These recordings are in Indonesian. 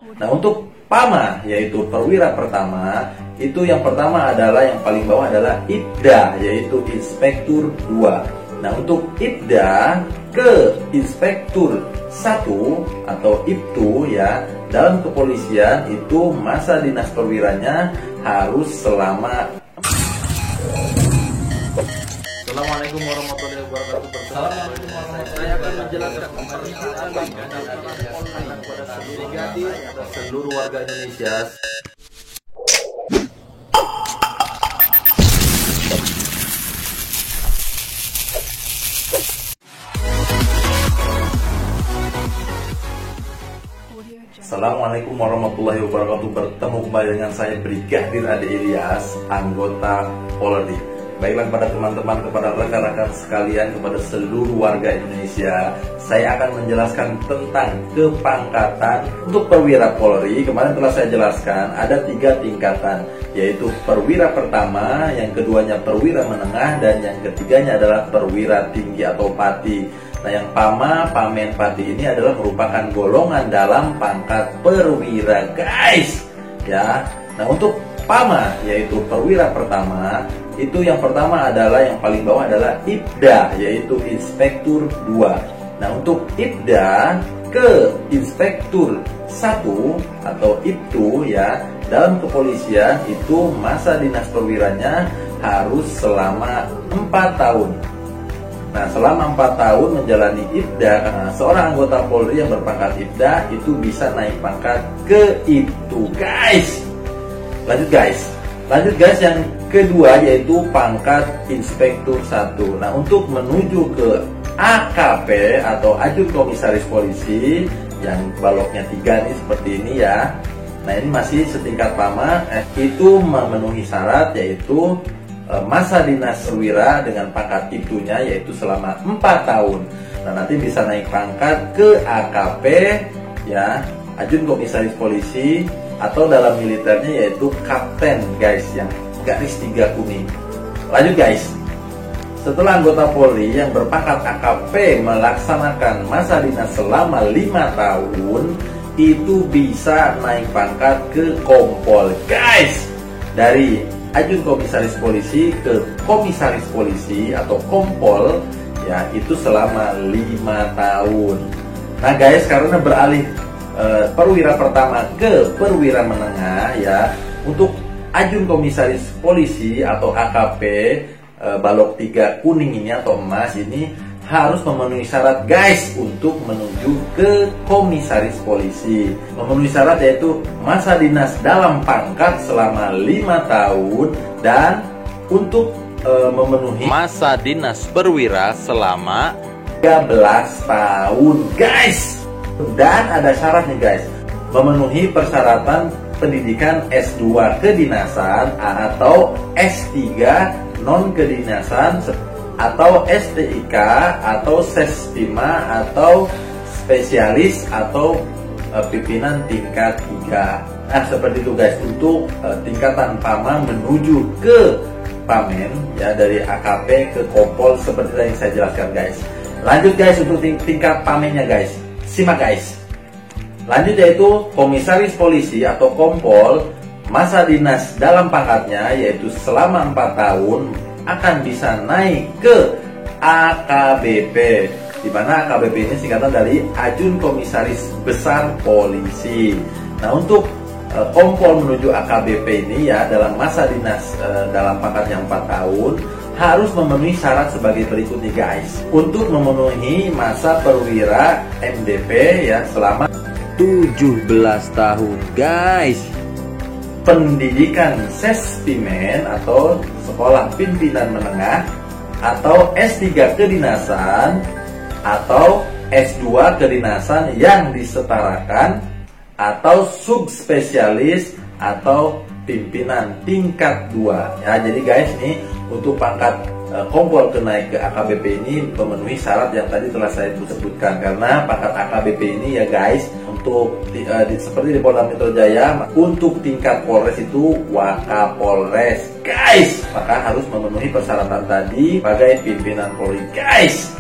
Nah, untuk PAMA, yaitu perwira pertama, itu yang pertama adalah yang paling bawah adalah IPDA, yaitu Inspektur 2. Nah, untuk IPDA ke Inspektur 1 atau IPTU ya, dalam kepolisian itu masa dinas perwiranya harus selama. Assalamualaikum warahmatullahi wabarakatuh. Saya akan menjelaskan kepada seluruh warga Indonesia. Assalamualaikum warahmatullahi wabarakatuh. Bertemu kembali dengan saya Brigadir Ade Ilyas, anggota Polri. Baiklah kepada teman-teman, kepada rekan-rekan sekalian, kepada seluruh warga Indonesia, saya akan menjelaskan tentang kepangkatan untuk perwira Polri. Kemarin telah saya jelaskan ada 3 tingkatan, yaitu perwira pertama, yang keduanya perwira menengah, dan yang ketiganya adalah perwira tinggi atau pati. Nah, yang PAMA, Pamen, Pati ini adalah merupakan golongan dalam pangkat perwira, guys. Ya. Nah, untuk PAMA, yaitu perwira pertama, itu yang pertama adalah yang paling bawah adalah IPDA, yaitu Inspektur 2. Nah, untuk IPDA ke Inspektur 1 atau IPTU ya, dalam kepolisian itu masa dinas perwiranya harus selama 4 tahun. Nah, selama 4 tahun menjalani IPDA, seorang anggota Polri yang berpangkat IPDA itu bisa naik pangkat ke IPTU, guys. Lanjut guys, yang kedua yaitu pangkat Inspektur 1. Nah, untuk menuju ke AKP atau Ajun Komisaris Polisi yang baloknya 3 nih seperti ini ya. Nah, ini masih setingkat PAMA, itu memenuhi syarat yaitu masa dinas perwira dengan pangkat IPTU-nya yaitu selama 4 tahun. Nah, nanti bisa naik pangkat ke AKP ya, Ajun Komisaris Polisi, atau dalam militernya yaitu kapten, guys, yang garis 3 kuning. Lanjut guys, setelah anggota Polri yang berpangkat AKP melaksanakan masa dinas selama 5 tahun, itu bisa naik pangkat ke Kompol, guys. Dari Ajun Komisaris Polisi ke Komisaris Polisi atau Kompol ya, itu selama 5 tahun. Nah guys, karena beralih perwira pertama ke perwira menengah ya, untuk Ajun Komisaris Polisi atau AKP balok 3 kuning ini atau emas ini harus memenuhi syarat guys untuk menuju ke Komisaris Polisi. Memenuhi syarat yaitu masa dinas dalam pangkat selama 5 tahun dan untuk memenuhi masa dinas perwira selama 13 tahun guys. Dan ada syarat nih guys, memenuhi persyaratan pendidikan S2 kedinasan atau S3 non kedinasan atau STIK atau SESPIMA atau spesialis atau pimpinan tingkat 3. Nah, seperti itu guys untuk tingkatan PAMA menuju ke PAMEN ya, dari AKP ke Kompol seperti yang saya jelaskan guys. Lanjut guys untuk tingkat PAMENnya guys. Simak guys. Lanjut yaitu Komisaris Polisi atau Kompol, masa dinas dalam pangkatnya yaitu selama 4 tahun akan bisa naik ke AKBP, di mana AKBP ini singkatan dari Ajun Komisaris Besar Polisi. Nah, untuk Kompol menuju AKBP ini ya, dalam masa dinas dalam pangkatnya 4 tahun harus memenuhi syarat sebagai berikut nih guys. Untuk memenuhi masa perwira MDP ya selama 17 tahun guys. Pendidikan SESPIMEN atau Sekolah Pimpinan Menengah atau S3 kedinasan atau S2 kedinasan yang disetarakan atau subspesialis atau pimpinan tingkat 2 ya. Jadi guys, nih untuk pangkat Kompol ke naik ke AKBP ini memenuhi syarat yang tadi telah saya sebutkan. Karena pangkat AKBP ini ya guys, untuk seperti di Polda Metro Jaya, untuk tingkat Polres itu Wakapolres guys, maka harus memenuhi persyaratan tadi sebagai pimpinan Polri guys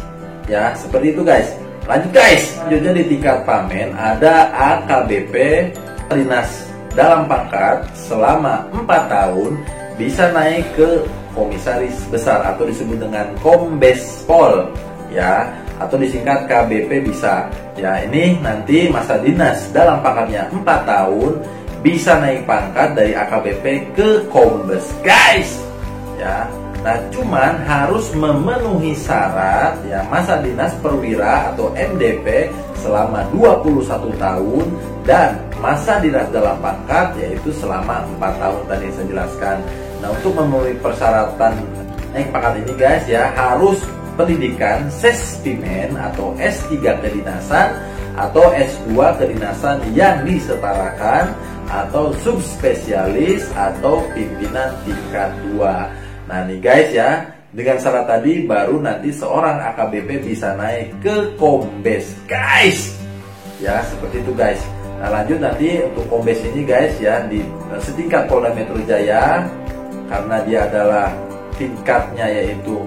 ya, seperti itu guys. Lanjut guys, selanjutnya di tingkat PAMEN ada AKBP dinas dalam pangkat selama 4 tahun bisa naik ke komisaris besar atau disebut dengan Kombes Pol ya, atau disingkat KBP bisa. Ya, ini nanti masa dinas dalam pangkatnya 4 tahun bisa naik pangkat dari AKBP ke Kombes, guys. Ya. Nah, cuman harus memenuhi syarat ya masa dinas perwira atau MDP selama 21 tahun dan masa dinas dalam pangkat yaitu selama 4 tahun tadi saya jelaskan. Nah, untuk memenuhi persyaratan naik pangkat ini guys ya, harus pendidikan Sespimen atau S3 kedinasan atau S2 kedinasan yang disetarakan atau subspesialis atau pimpinan tingkat 2. Nah nih guys ya, dengan syarat tadi baru nanti seorang AKBP bisa naik ke Kombes, guys. Ya, seperti itu guys. Nah, lanjut nanti untuk Kombes ini guys ya, di setingkat Polda Metro Jaya, karena dia adalah tingkatnya yaitu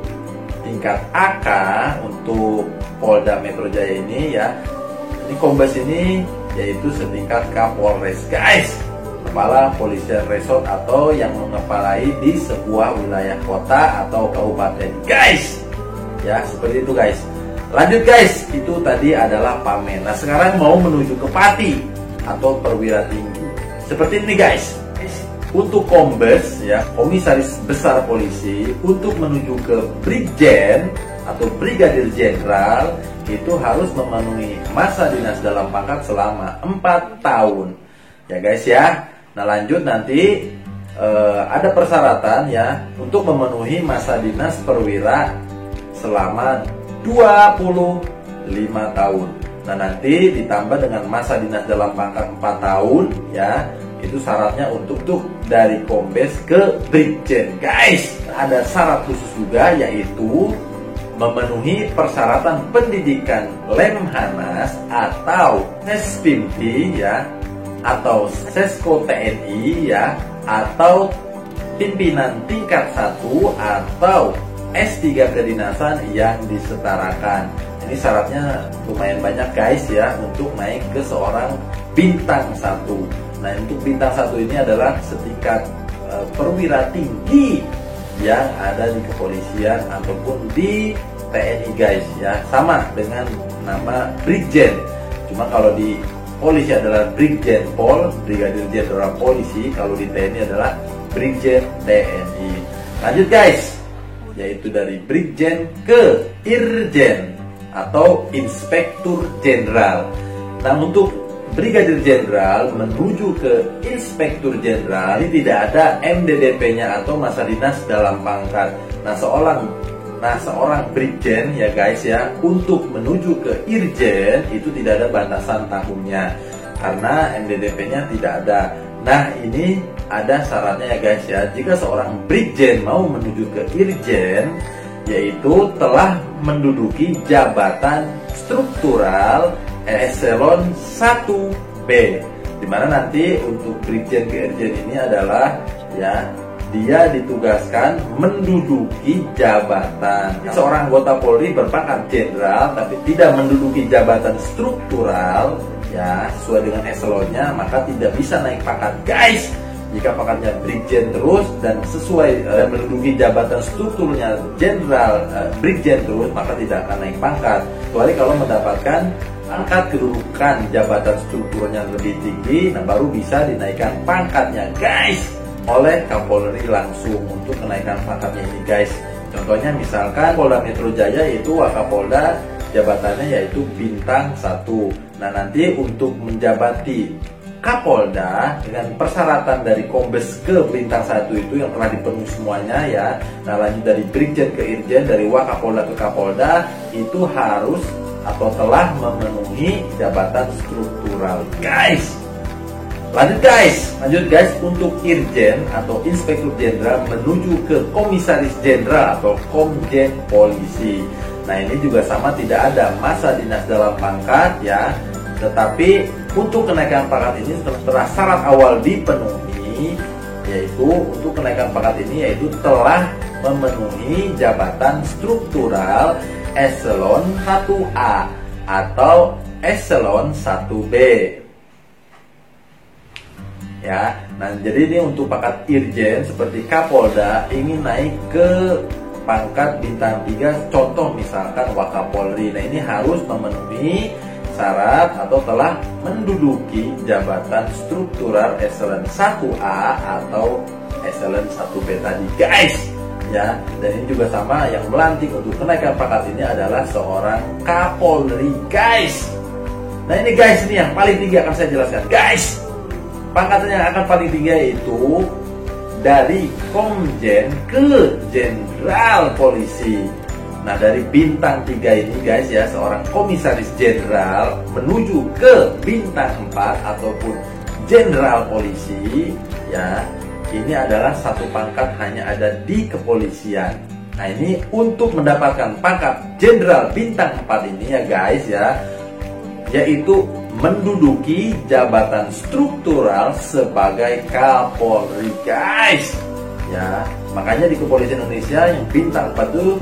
tingkat AK untuk Polda Metro Jaya ini ya. Ini Kombes ini yaitu setingkat Kapolres, guys. Kepala Polisian Resort atau yang mengepalai di sebuah wilayah kota atau kabupaten, guys. Ya, seperti itu guys. Lanjut guys, itu tadi adalah Pamen. Nah, sekarang mau menuju ke Pati atau perwira tinggi. Seperti ini guys. Untuk Kombes ya, Komisaris Besar Polisi, untuk menuju ke Brigjen atau Brigadir Jenderal itu harus memenuhi masa dinas dalam pangkat selama 4 tahun. Ya guys ya. Nah, lanjut nanti ada persyaratan ya untuk memenuhi masa dinas perwira selama 25 tahun. Nah, nanti ditambah dengan masa dinas dalam pangkat 4 tahun ya. Itu syaratnya untuk dari Kombes ke Brigjen, guys. Ada syarat khusus juga yaitu memenuhi persyaratan pendidikan Lemhanas atau Sespimti ya, atau Sesko TNI ya, atau pimpinan tingkat 1 atau S3 kedinasan yang disetarakan. Ini syaratnya lumayan banyak guys ya untuk naik ke seorang bintang 1. Nah, untuk bintang 1 ini adalah setingkat perwira tinggi yang ada di kepolisian ataupun di TNI guys ya, sama dengan nama Brigjen. Cuma kalau di polisi adalah Brigjen Pol, Brigadir Jenderal Polisi. Kalau di TNI adalah Brigjen TNI. Lanjut guys, yaitu dari Brigjen ke Irjen atau Inspektur Jenderal. Nah, untuk Brigadir Jenderal menuju ke Inspektur Jenderal ini tidak ada MDDP-nya atau masa dinas dalam pangkat. Nah, seorang Brigjen ya guys ya, untuk menuju ke Irjen itu tidak ada batasan tahunnya karena MDDP-nya tidak ada. Nah, ini ada syaratnya ya guys ya. Jika seorang Brigjen mau menuju ke Irjen, yaitu telah menduduki jabatan struktural eselon 1B, dimana nanti untuk Brigjen ke Irjen ini adalah ya, dia ditugaskan menduduki jabatan. Seorang anggota Polri berpangkat jenderal tapi tidak menduduki jabatan struktural ya sesuai dengan eselonnya, maka tidak bisa naik pangkat guys. Jika pangkatnya Brigjen terus dan sesuai dan menduduki jabatan strukturnya jenderal Brigjen terus, maka tidak akan naik pangkat kecuali kalau mendapatkan angkat kedudukan jabatan strukturnya lebih tinggi. Nah, baru bisa dinaikkan pangkatnya guys oleh Kapolri langsung untuk kenaikan pangkatnya ini guys. Contohnya misalkan Polda Metro Jaya itu Wakapolda jabatannya yaitu bintang 1. Nah, nanti untuk menjabati Kapolda dengan persyaratan dari Kombes ke bintang 1 itu yang telah dipenuhi semuanya ya. Nah, lanjut dari Brigjen ke Irjen, dari Wakapolda ke Kapolda itu harus atau telah memenuhi jabatan struktural guys. Lanjut guys, untuk Irjen atau Inspektur Jenderal menuju ke Komisaris Jenderal atau Komjen Polisi. Nah, ini juga sama, tidak ada masa dinas dalam pangkat ya. Tetapi untuk kenaikan pangkat ini setelah syarat awal dipenuhi, yaitu untuk kenaikan pangkat ini yaitu telah memenuhi jabatan struktural eselon 1A atau eselon 1B. ya. Nah, jadi ini untuk pangkat Irjen seperti Kapolda ingin naik ke pangkat bintang 3, contoh misalkan Wakapolri. Nah, ini harus memenuhi syarat atau telah menduduki jabatan struktural eselon 1A atau eselon 1B tadi, guys. Ya, dan ini juga sama, yang melantik untuk kenaikan pangkat ini adalah seorang Kapolri, guys. Nah, ini guys, ini yang paling tinggi akan saya jelaskan, guys. Pangkatan yang akan paling tinggi yaitu dari Komjen ke Jenderal Polisi. Nah, dari bintang 3 ini guys ya, seorang komisaris jenderal menuju ke bintang 4 ataupun Jenderal Polisi ya. Ini adalah satu pangkat hanya ada di kepolisian. Nah, ini untuk mendapatkan pangkat Jenderal bintang 4 ini ya guys ya, yaitu menduduki jabatan struktural sebagai Kapolri, guys. Ya, makanya di kepolisian Indonesia yang bintang 4 itu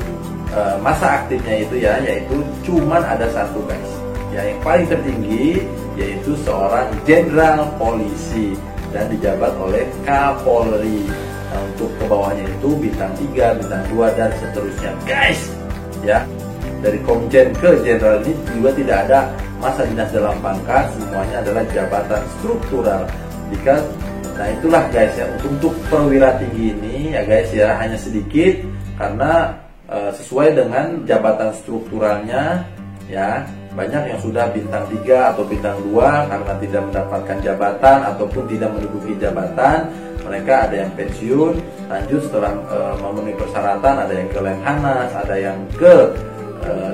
masa aktifnya itu ya, yaitu cuman ada satu, guys. Ya, yang paling tertinggi yaitu seorang Jenderal Polisi dan dijabat oleh Kapolri. Nah, untuk ke bawahnya itu bintang 3, bintang 2 dan seterusnya, guys. Ya. Dari Komjen ke Jenderal ini juga tidak ada masa dinas dalam pangkat, semuanya adalah jabatan struktural. Nah, itulah guys ya, untuk perwira tinggi ini ya guys ya, hanya sedikit karena sesuai dengan jabatan strukturalnya ya, banyak yang sudah bintang 3 atau bintang 2 karena tidak mendapatkan jabatan ataupun tidak menduduki jabatan. Mereka ada yang pensiun, lanjut setelah memenuhi persyaratan, ada yang ke Lemhanas, ada yang ke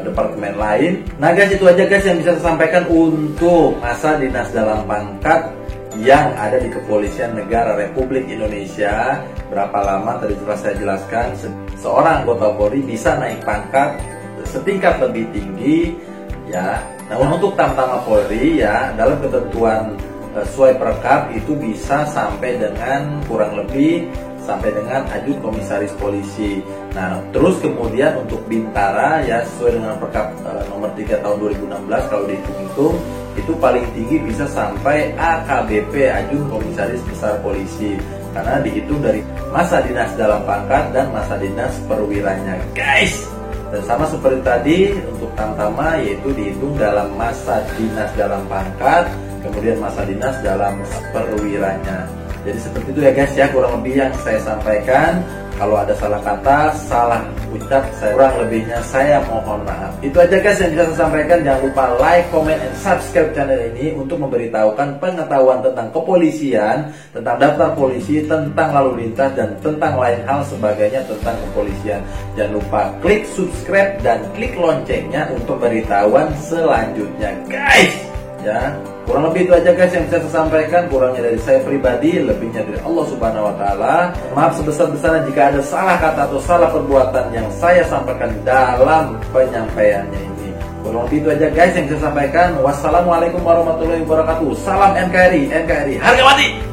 departemen lain. Nah guys, itu aja guys yang bisa saya sampaikan untuk masa dinas dalam pangkat yang ada di Kepolisian Negara Republik Indonesia. Berapa lama tadi telah saya jelaskan, seorang anggota Polri bisa naik pangkat setingkat lebih tinggi ya. Nah, untuk Tamtama Polri ya, dalam ketentuan sesuai perkap itu bisa sampai dengan kurang lebih sampai dengan Ajun Komisaris Polisi. Nah, terus kemudian untuk Bintara ya, sesuai dengan perkap nomor 3 tahun 2016, kalau dihitung-hitung itu paling tinggi bisa sampai AKBP, Ajun Komisaris Besar Polisi, karena dihitung dari masa dinas dalam pangkat dan masa dinas perwiranya, guys. Dan sama seperti tadi untuk Tamtama, yaitu dihitung dalam masa dinas dalam pangkat, kemudian masa dinas dalam perwiranya. Jadi seperti itu ya guys ya, kurang lebih yang saya sampaikan. Kalau ada salah kata, salah ucap, kurang lebihnya saya mohon maaf. Itu aja guys yang bisa saya sampaikan. Jangan lupa like, comment, and subscribe channel ini untuk memberitahukan pengetahuan tentang kepolisian, tentang daftar polisi, tentang lalu lintas, dan tentang lain hal sebagainya tentang kepolisian. Jangan lupa klik subscribe dan klik loncengnya untuk pemberitahuan selanjutnya, guys. Ya, kurang lebih itu aja guys yang bisa saya sampaikan. Kurangnya dari saya pribadi, lebihnya dari Allah Subhanahu wa Ta'ala. Maaf sebesar-besarnya jika ada salah kata atau salah perbuatan yang saya sampaikan dalam penyampaiannya ini. Kurang lebih itu aja guys yang saya sampaikan. Wassalamualaikum warahmatullahi wabarakatuh. Salam NKRI, NKRI harga mati.